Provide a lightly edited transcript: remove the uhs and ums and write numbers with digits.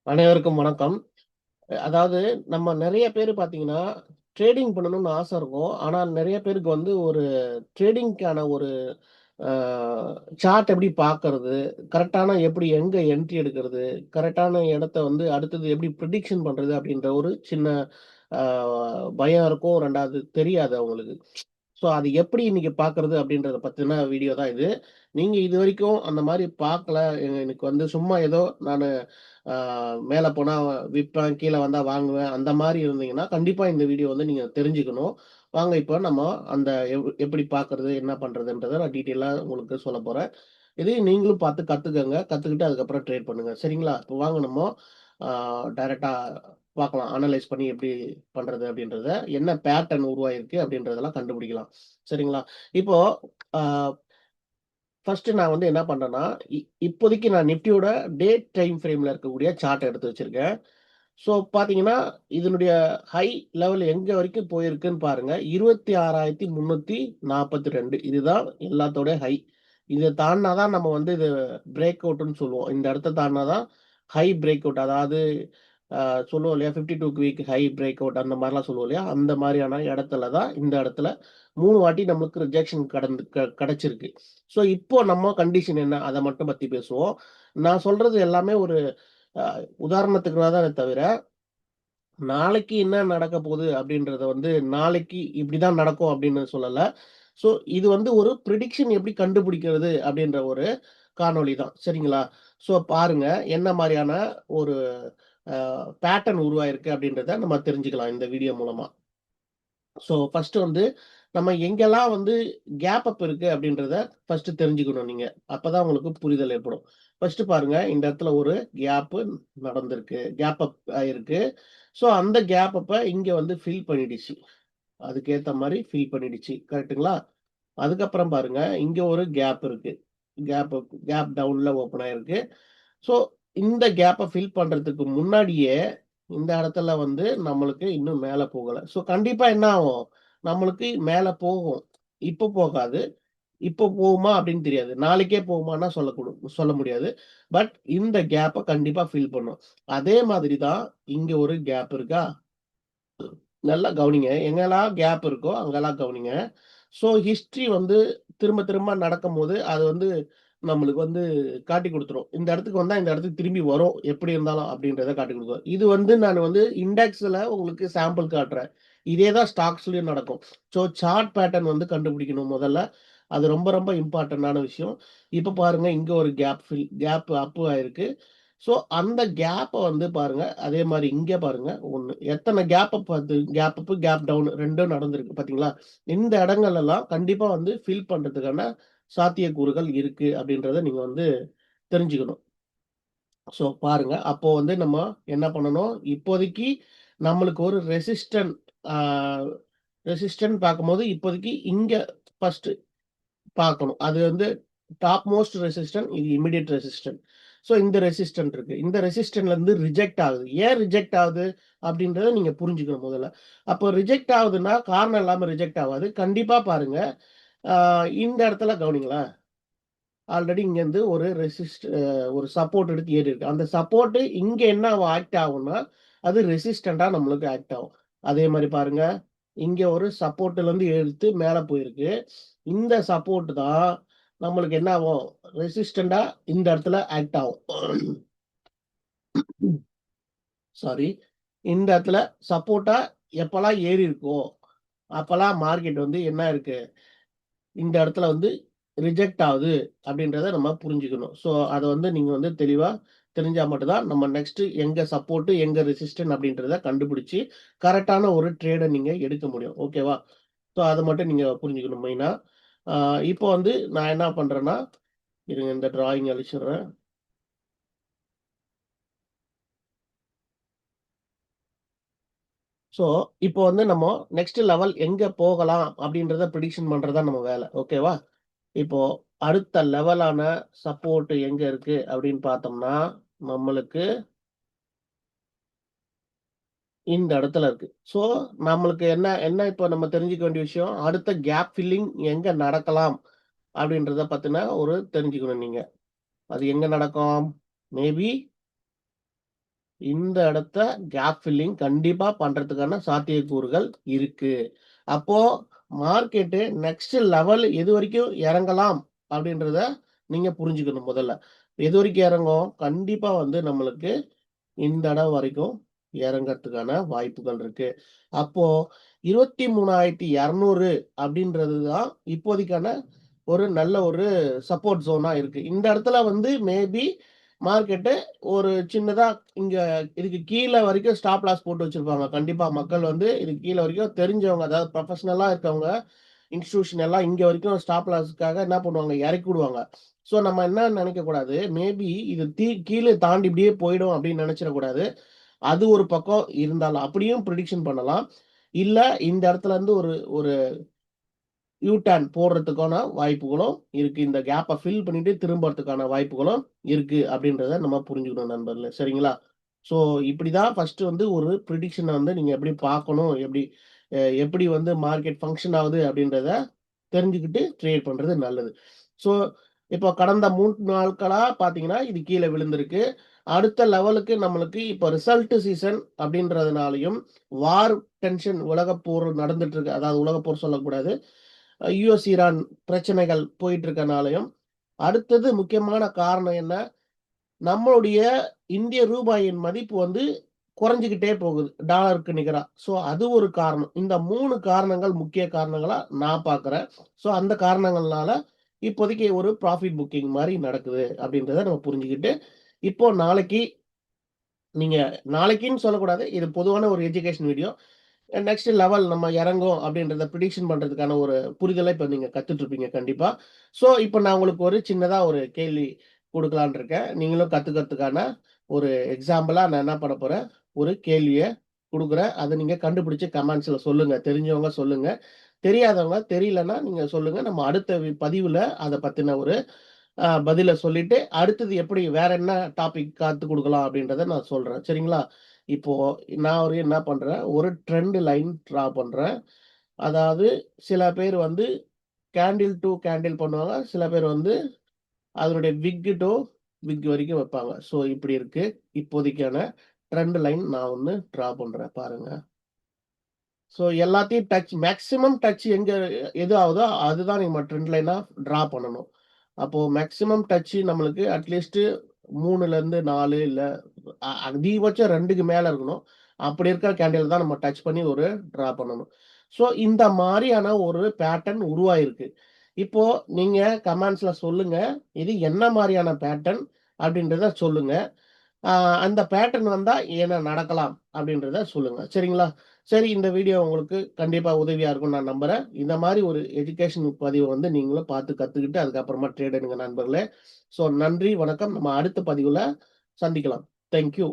அனைவருக்கும் வணக்கம். அதாவது நம்ம நெறைய பேரு பார்த்தீங்கன்னா, ட்ரேடிங் பண்ணணும்னு ஆசை இருக்கும். ஆனா நெறைய பேருக்கு வந்து ஒரு ட்ரேடிங்க்கான ஒரு அ சார்ட் எப்படி பார்க்கறது? கரெக்ட்டான எப்படி எங்க என்ட்ரி எடுக்கிறது? கரெக்ட்டான இடத்த வந்து அடுத்தது எப்படி பிரிடிக்ஷன் பண்றது? அப்படின்ற ஒரு சின்ன அ பயம் இருக்கும். 2வது தெரியாது அவங்களுக்கு. ஸோ அது எப்படி இன்னைக்கு பார்க்கறது? அப்படின்றத பத்தின வீடியோ தான் இது. நீங்க இதுவரைக்கும் அந்த மாரி பார்க்கல. எனக்கு வந்து சும்மா ஏதோ நானு ஆ மேல போனா விப்பேன், கீழ வந்தா வாங்குவேன். அந்த மாரி இருந்தீங்கன்னா, கண்டிப்பா இந்த வீடியோ வந்து நீங்க தெரிஞ்சுக்கணும். வாங்க இப்ப நம்ம அந்த எப்படி பார்க்கறது? என்ன பண்றதுன்றத நான் டீட்டெயிலா உங்களுக்கு சொல்லப் போறேன். இதையும் நீங்களும் பார்த்து கத்துக்கங்க. கத்துக்கிட்டு அதுக்கப்புறம் ட்ரேட் பண்ணுங்க. சரிங்களா? இப்ப வாங்க நம்ம ஆ டைரக்ட்டா பார்க்கலாம். அனலைஸ் பண்ணி எப்படி பண்றது அப்படின்றத, என்ன பேட்டர்ன் உருவாயிருக்கு அப்படின்றதெல்லாம் கண்டுபிடிக்கலாம். சரிங்களா? இப்போ ஆ ஃபர்ஸ்ட்டு நான் வந்து என்ன பண்றேன்னா, இ இப்போதைக்கு நான் நிஃப்டியோட டே டைம் ஃப்ரேம்ல இருக்கக்கூடிய சார்ட் எடுத்து வச்சிருக்கேன். ஸோ பார்த்தீங்கன்னா, இதனுடைய ஹை லெவல் எங்க வரைக்கும் போயிருக்குன்னு பாருங்க. 26,342 இதுதான் எல்லாத்தோட ஹை. இத தாண்டுனா தான் நம்ம வந்து இது பிரேக் அவுட்ன்னு சொல்லுவோம். இந்த இடத்த தாண்டுனா தான் ஹை பிரேக் அவுட். அதாவது அ சொல்லுவோம் இல்லையா? 52 வீக் ஹை பிரேக் அவுட் அந்த மாரிலாம் சொல்லுவோம் இல்லையா? அந்த மாரியான இடத்துல தான் இந்த இடத்துல 3 வாட்டி நமக்கு ரிஜெக்ஷன் கிடைச்சிருக்கு. ஸோ இப்போ நம்ம கண்டிஷன் என்ன? அத மட்டும் பத்தி பேசுவோம். நான் சொல்றது எல்லாமே ஒரு அ உதாரணத்துக்காக தானே தவிர, நாளைக்கு என்ன நடக்க போகுது அப்படின்றத வந்து நாளைக்கு இப்படிதான் நடக்கும் அப்படின்னு சொல்லல. ஸோ இது வந்து ஒரு பிரிடிக்ஷன் எப்படி கண்டுபிடிக்கிறது அப்படின்ற ஒரு காணொளி தான். சரிங்களா? ஸோ பாருங்க என்ன மாரியான ஒரு பேட்டர்ன் உருவாயிருக்கு அப்படின்றத நம்ம தெரிஞ்சுக்கலாம் இந்த வீடியோ மூலமா. ஸோ ஃபர்ஸ்ட்டு வந்து நம்ம எங்கெல்லாம் வந்து கேப் அப் இருக்கு அப்படின்றத ஃபர்ஸ்ட்டு தெரிஞ்சுக்கணும் நீங்க. அப்பதான் உங்களுக்கு புரிதல் ஏற்படும். ஃபர்ஸ்ட்டு பாருங்க, இந்த இடத்துல ஒரு கேப்பு நடந்திருக்கு. கேப் அப் ஆயிருக்கு. ஸோ அந்த கேப் அப்ப இங்க வந்து ஃபில் பண்ணிடுச்சு. அதுக்கேத்த மாரி ஃபில் பண்ணிடுச்சு. கரெக்ட்டுங்களா? அதுக்கப்புறம் பாருங்க, இங்க ஒரு கேப் இருக்கு. கேப் அப் கேப் டவுன்ல ஓப்பன் ஆயிருக்கு. ஸோ இந்த கேப்ப ஃபில் பண்றதுக்கு முன்னாடியே, இந்த இடத்துல வந்து நம்மளுக்கு இன்னும் மேல போகல. ஸோ கண்டிப்பா என்ன ஆகும்? நம்மளுக்கு மேல போகும். இப்ப போகாது. இப்போ போகுமா அப்படின்னு தெரியாது. நாளைக்கே போகுமான்னா சொல்ல முடியாது. பட் இந்த கேப்ப கண்டிப்பா ஃபில் பண்ணும். அதே மாதிரி தான் இங்க ஒரு கேப் இருக்கா? நல்லா கவனிங்க. எங்கெல்லாம் கேப் இருக்கோ அங்கெல்லாம் கவனிங்க. ஸோ ஹிஸ்டரி வந்து திரும்ப திரும்ப நடக்கும்போது, அது வந்து நம்மளுக்கு வந்து காட்டிக் குடுத்துரும். இந்த இடத்துக்கு வந்தா இந்த இடத்துக்கு திரும்பி வரும். எப்படி இருந்தாலும் அப்படின்றத காட்டிக் குடுக்கும். இது வந்து நான் வந்து இண்டெக்ஸ்ல உங்களுக்கு சாம்பிள் காட்டுறேன். இதே தான் ஸ்டாக்ஸ்லயும் நடக்கும். ஸோ சார்ட் பேட்டர்ன் வந்து கண்டுபிடிக்கணும் முதல்ல. அது ரொம்ப ரொம்ப இம்பார்ட்டன்டான விஷயம். இப்ப பாருங்க இங்க ஒரு கேப் அப் ஆயிருக்கு. ஸோ அந்த கேப்ப வந்து பாருங்க, அதே மாரி இங்க பாருங்க 1 எத்தன கேப் அப் அது கேப் அப், கேப் டவுன் 2ம் நடந்திருக்கு பார்த்தீங்களா? இந்த இடங்கள்லலாம் கண்டிப்பா வந்து ஃபில் பண்றதுக்கான சாத்தியக்கூறுகள் இருக்கு அப்படின்றத நீங்க வந்து தெரிஞ்சுக்கணும். ஸோ பாருங்க, அப்போ வந்து நம்ம என்ன பண்ணணும், இப்போதைக்கு நம்மளுக்கு ஒரு ஆ பார்க்கும்போது இப்போதைக்கு இங்க ஃபர்ஸ்ட் பார்க்கணும். அது வந்து டாப் மோஸ்ட் ரெசிஸ்டன்ட், இது இமிடியேட் ரெசிஸ்டன்ட். ஸோ இந்த ரெசிஸ்டன்ட் இருக்கு. இந்த ரெசிஸ்டன்ட்லருந்து ரிஜெக்ட் ஆகுது. ஏன் ரிஜெக்ட் ஆகுது அப்படின்றத நீங்க புரிஞ்சுக்கணும் முதல்ல. அப்போ ரிஜெக்ட் ஆகுதுன்னா, காரணம் இல்லாம ரிஜெக்ட் ஆவாது. கண்டிப்பா பாருங்க, ஆ இந்த இடத்துல கவனிங்களேன். ஆல்ரெடி இங்கேருந்து ஒரு ஒரு சப்போர்ட் எடுத்து ஏறியிருக்கு. அந்த சப்போர்ட் இங்க என்ன ஆக்ட் ஆகும்னா, அது ரெசிஸ்டன்ட்டா நம்மளுக்கு ஆக்ட் ஆகும். அதே மாரி பாருங்க, இங்க ஒரு சப்போர்ட்லருந்து எடுத்து மேல போயிருக்கு. இந்த சப்போர்ட் தான் நம்மளுக்கு என்ன ஆகும்? ரெசிஸ்டன்ட்டா இந்த இடத்துல ஆக்ட் ஆகும். சாரி. இந்த இடத்துல சப்போர்ட்டா எப்பலாம் ஏறி இருக்கோ, அப்பலாம் மார்க்கெட் வந்து என்ன இருக்கு? இந்த இடத்துல வந்து ரிஜெக்ட் ஆகுது அப்படின்றத நம்ம புரிஞ்சுக்கணும். ஸோ அத வந்து நீங்க வந்து தெளிவா தெரிஞ்சா மட்டும் தான் நம்ம நெக்ஸ்ட் எங்க சப்போர்ட், எங்க ரெசிஸ்டன்ட் அப்படின்றத கண்டுபிடிச்சு கரெக்ட்டான ஒரு ட்ரேட நீங்க எடுக்க முடியும். ஓகேவா? ஸோ அத மட்டும் நீங்க புரிஞ்சுக்கணும் மெயினா. ஆ இப்போ வந்து நான் என்ன பண்றேன்னா, இருங்க இந்த டிராயிங் அழிச்சிடுறேன். ஸோ இப்போ வந்து நம்ம நெக்ஸ்ட் லெவல் எங்க போகலாம் அப்படின்றத பிரிடிக்ஷன் பண்றது தான் நம்ம வேலை. ஓகேவா? இப்போ அடுத்த லெவலான சப்போர்ட் எங்க இருக்கு அப்படின்னு பார்த்தோம்னா, நம்மளுக்கு இந்த இடத்துல இருக்கு. ஸோ நம்மளுக்கு என்ன என்ன இப்போ நம்ம தெரிஞ்சுக்க வேண்டிய விஷயம், அடுத்த கேப் ஃபில்லிங் எங்க நடக்கலாம் அப்படின்றத பத்தின ஒரு தெரிஞ்சுக்கணும் நீங்க. அது எங்க நடக்கும்? மேபி இந்த இடத்த கேப் ஃபில்லிங் கண்டிப்பா பண்றதுக்கான சாத்தியக்கூறுகள் இருக்கு. அப்போ மார்க்கெட்டு நெக்ஸ்ட் லெவல் எது வரைக்கும் இறங்கலாம் அப்படின்றத நீங்க புரிஞ்சுக்கணும் முதல்ல. எது வரைக்கும் இறங்கும்? கண்டிப்பா வந்து நம்மளுக்கு இந்த இடம் வரைக்கும் இறங்கறதுக்கான வாய்ப்புகள் இருக்கு. அப்போ 23,200 அப்படின்றது தான் இப்போதைக்கான ஒரு நல்ல ஒரு சப்போர்ட் ஜோனா இருக்கு. இந்த இடத்துல வந்து மேபி மார்க்கெட்டு ஒரு சின்னதா இங்க இதுக்கு கீழ வரைக்கும் ஸ்டாப் லாஸ் போட்டு வச்சிருப்பாங்க. கண்டிப்பா மக்கள் வந்து இதுக்கு கீழ வரைக்கும் தெரிஞ்சவங்க, அதாவது ப்ரொஃபஷனலா இருக்கவங்க, இன்ஸ்டிடியூஷன் எல்லாம் இங்க வரைக்கும் ஸ்டாப் லாஸ்க்காக என்ன பண்ணுவாங்க, இறக்கி விடுவாங்க. ஸோ நம்ம என்ன நினைக்கக்கூடாது, மேபி இது கீழ தாண்டி இப்படியே போயிடும் அப்படின்னு நினைச்சிடக்கூடாது. அது ஒரு பக்கம் இருந்தாலும் அப்படியும் பிரெடிக்ஷன் பண்ணலாம். இல்ல இந்த இடத்துல இருந்து ஒரு ஒரு யூ டர்ன் போடுறதுக்கான வாய்ப்புகளும் இருக்கு. இந்த கேப்ப ஃபில் பண்ணிட்டு திரும்புறதுக்கான வாய்ப்புகளும் இருக்கு அப்படின்றத நம்ம புரிஞ்சுக்கணும் நண்பர்களே. சரிங்களா? ஸோ இப்படிதான் ஃபர்ஸ்ட் வந்து ஒரு பிரெடிக்ஷன வந்து நீங்க எப்படி பார்க்கணும், எப்படி வந்து மார்க்கெட் ஃபங்ஷன் ஆகுது அப்படின்றத தெரிஞ்சுக்கிட்டு ட்ரேட் பண்றது நல்லது. ஸோ இப்போ கடந்த 3 நாட்களா பார்த்தீங்கன்னா, இது கீழ விழுந்திருக்கு. அடுத்த லெவலுக்கு நம்மளுக்கு இப்ப ரிசல்ட் சீசன் அப்படின்றதுனாலயும், வார் டென்ஷன் உலகப் போர் நடந்துட்டு இருக்கு. அதாவது உலகப் போர் சொல்லக்கூடாது. யுஎஸ், ஈரான் பிரச்சனைகள் போயிட்டு இருக்கனாலயும், அடுத்தது முக்கியமான காரணம் என்ன? நம்மளுடைய இந்திய ரூபாயின் மதிப்பு வந்து குறைஞ்சுகிட்டே போகுது. டாலருக்கு நிகரா. ஸோ அது ஒரு காரணம். இந்த 3 காரணங்கள் முக்கிய காரணங்களா நான் பார்க்குறேன். ஸோ அந்த காரணங்கள்னால இப்போதைக்கு ஒரு ப்ராஃபிட் புக்கிங் மாரி நடக்குது அப்படின்றத நம்ம புரிஞ்சுக்கிட்டு, இப்போ நீங்க நாளைக்குன்னு சொல்லக்கூடாது. இது பொதுவான ஒரு எஜுகேஷன் வீடியோ. நெக்ஸ்ட் லெவல் நம்ம இறங்கும் அப்படின்றத பிரெடிக்ஷன் பண்றதுக்கான ஒரு புரிதல இப்ப நீங்க கத்துட்டு இருப்பீங்க கண்டிப்பா. ஸோ, இப்ப நான் உங்களுக்கு ஒரு சின்னதா ஒரு கேள்வி குடுக்கலான்னு இருக்கேன். நீங்களும் கத்துக்கிறதுக்கான ஒரு எக்ஸாம்பிளா நான் என்ன பண்ண போறேன், ஒரு கேள்விய குடுக்குறேன். அத நீங்க கண்டுபிடிச்சு கமெண்ட்ஸ்ல சொல்லுங்க. தெரிஞ்சவங்க சொல்லுங்க. தெரியாதவங்க தெரியலன்னா நீங்க சொல்லுங்க. நம்ம அடுத்த பதிவுல அத பத்தின ஒரு பதில சொல்லிட்டு, அடுத்தது எப்படி வேற என்ன டாபிக் கத்துக் குடுக்கலாம் அப்படின்றத நான் சொல்றேன். சரிங்களா? இப்போ நான் என்ன பண்றேன், ஒரு ட்ரெண்ட் லைன் டிரா பண்றேன். அதாவது சில பேர் வந்து கேண்டில் டூ கேண்டில் பண்ணுவாங்க. சில பேர் வந்து அதனுடைய விக் டூ விக் வரைக்கும் வைப்பாங்க. ஸோ இப்படி இருக்கு. இப்போதைக்கான ட்ரெண்ட் லைன் நான் ஒண்ணு டிரா பண்றேன் பாருங்க. ஸோ எல்லாத்தையும் மேக்ஸிமம் டச் எது ஆகுதோ அதுதான் நம்ம ட்ரெண்ட் லைனா டிரா பண்ணணும். அப்போ மேக்ஸிமம் டச் நம்மளுக்கு அட்லீஸ்ட் 3லேருந்து 4 இல்ல அதிகபட்சம் 2க்கு மேல இருக்கணும். அப்படி இருக்கிற கேண்டில் தான் நம்ம டச் பண்ணி ஒரு டிரா பண்ணணும். ஸோ இந்த மாரியான ஒரு பேட்டர்ன் உருவாயிருக்கு. இப்போ நீங்க கமெண்ட்ஸ்ல சொல்லுங்க. இது என்ன மாரியான பேட்டர்ன் அப்படின்றத சொல்லுங்க. ஆ அந்த பேட்டர்ன் வந்தா என்ன நடக்கலாம் அப்படின்றத சொல்லுங்க. சரிங்களா? சரி இந்த வீடியோ உங்களுக்கு கண்டிப்பா உதவியா இருக்கும்னு நான் நம்புறேன். இந்த மாரி ஒரு எஜுகேஷன் பதிவ வந்து நீங்களும் பார்த்து கத்துக்கிட்டு அதுக்கப்புறமா ட்ரேட் எடுங்க நண்பர்களே. ஸோ நன்றி, வணக்கம். நம்ம அடுத்த பதிவுல சந்திக்கலாம். Thank you.